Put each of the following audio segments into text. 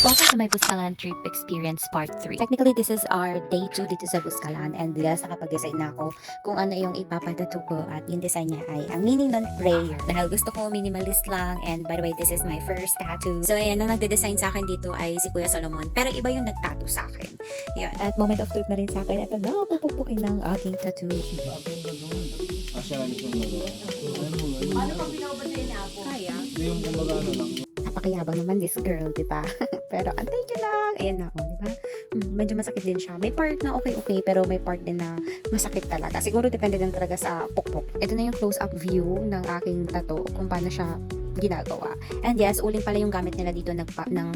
Welcome to my Buscalan Trip Experience Part 3. Technically, this is our day 2 dito sa Buscalan and yes, nakapag-decide na ako kung ano yung ipapatato ko at yung design niya ay ang meaning ng prayer. Dahil gusto ko minimalist lang and by the way, this is my first tattoo. So ayan, ang nagde-design sa akin dito ay si Kuya Solomon pero iba yung nagtattoo sa akin. Yun. At moment of truth na rin sa akin. Ito na, pupupukin ng aking tattoo. Paano pag pinapabadali na ako? Kaya? Hindi yung kumbaga ano lang. Napakayabang naman this girl, di ba? Pero antay ka lang. Ayan na, di ba? Medyo masakit din siya. May part na okay, pero may part din na masakit talaga. Siguro depende din talaga sa pukpok. Ito na yung close-up view ng aking tattoo kung paano siya ginagawa. And yes, uling pala yung gamit nila dito ng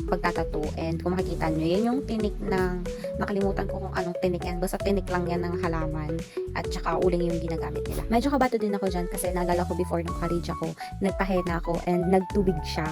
pagtatato. And kung makikita nyo, yun yung tinik ng, nakalimutan ko kung anong tinik yan. Basta tinik lang yan ng halaman. At saka uling yung ginagamit nila. Medyo kabato din ako dyan kasi naalala ko before nung college ako, nagpahena ako and nagtubig siya.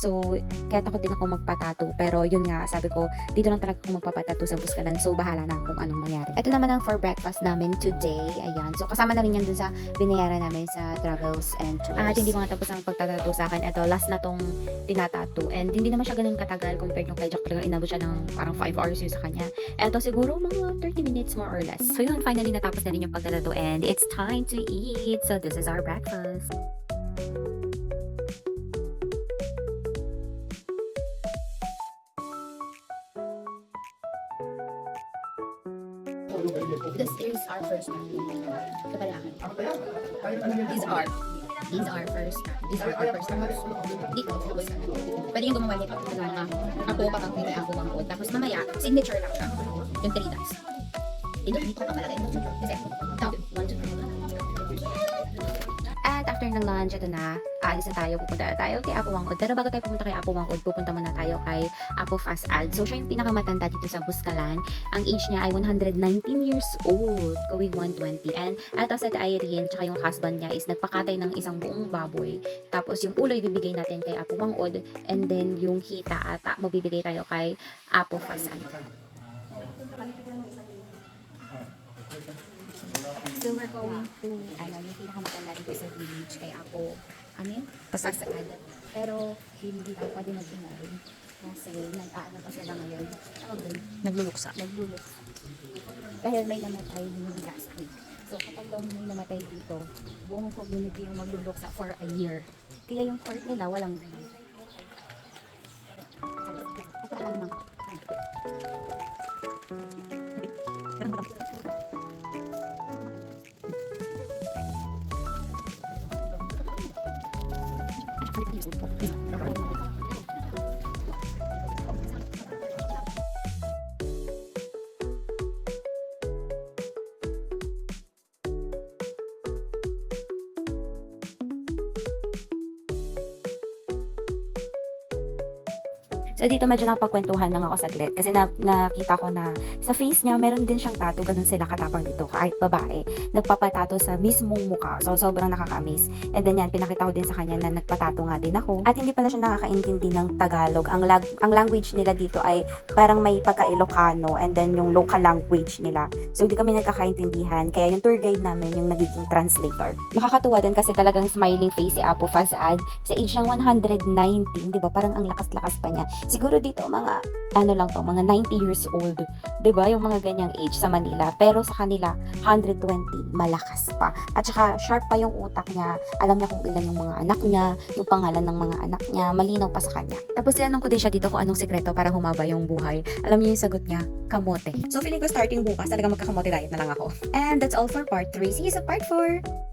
So, kaya takot din ako magpatato. Pero yun nga, sabi ko, dito lang talaga ako magpapatato sa Buscalan. So, bahala na kung anong mangyari. Ito naman ang for breakfast namin today. Ayan. So, kasama na rin yan dun sa binayaran namin sa travels and tours. At hindi ko nga tapos ang pagtatato sa akin. Ito, last na tong tinatato. And hindi naman siya ganun katagal compared yung kay Jack. Talagang inabot siya ng parang 5 hours yun sa kanya. Ito, siguro mga 30 minutes more or less. So, yun, finally natapos na rin yung pagtatato. And it's time to eat. So, this is our breakfast. This is our first time. Kapalakan. These are first time. These are our first time. Dito, sa Buscalan. Pwede yung gumawa nito. Ano mga ako, pakakita ako ang code. Tapos mamaya, signature lang siya. Yung 3 dots. Dito ka pala rin. Kasi, top, 1, 2, 3. At after ng lunch, ito na, aalis na tayo, pupunta na tayo kay Apo Wangkod. Pero bago tayo pupunta kay Apo Wangkod, pupunta muna tayo kay Apo Fast Ad. So, siya yung pinakamatanda dito sa Buscalan. Ang age niya ay 119 years old, going 120. And ito sa Irene, tsaka yung husband niya is nagpakatay ng isang buong baboy. Tapos yung ulo ibibigay natin kay Apo Wangkod. And then yung hita at mabibigay tayo kay Apo Fast Ad. So, we're going to, yung pinakamatanda dito sa village kay Apo, Pasag. Pero, hindi daw pwede mag-ingay. Kasi, nag-aano pa sila ngayon. Nagluluksa. Nagluluksa. Dahil may namatay din last week. So, kapag daw may namatay dito, buong community yung magluluksa for a year. Kaya yung court nila, walang ganun. Ito lang naman. So, dito medyo napagkwentuhan lang ako saglit. Kasi nakita ko na sa face niya, meron din siyang tattoo. Ganun sila katapang dito. Kahit babae, nagpapatato sa mismong mukha. So, sobrang nakakamiss. And then yan, pinakita ko din sa kanya na nagpatato nga din ako. At hindi pala siya nakakaintindi ng Tagalog. Ang language nila dito ay parang may pagka-Ilocano and then yung local language nila. So, hindi kami nagkakaintindihan. Kaya yung tour guide namin yung nagiging translator. Nakakatuwa din kasi talagang smiling face si Apo Fazad. Sa age ng 119, di ba? Parang ang lakas-lakas pa niya. Siguro dito mga mga 90 years old, 'di ba? Yung mga ganyang age sa Manila, pero sa kanila 120, malakas pa. At saka sharp pa yung utak niya. Alam niya kung ilan yung mga anak niya, yung pangalan ng mga anak niya, malinaw pa sa kanya. Tapos tinanong ko din siya dito kung anong sikreto para humaba yung buhay. Alam niyo yung sagot niya, kamote. So feeling ko starting bukas talaga magkakamote diet na lang ako. And that's all for part 3. See you sa part 4.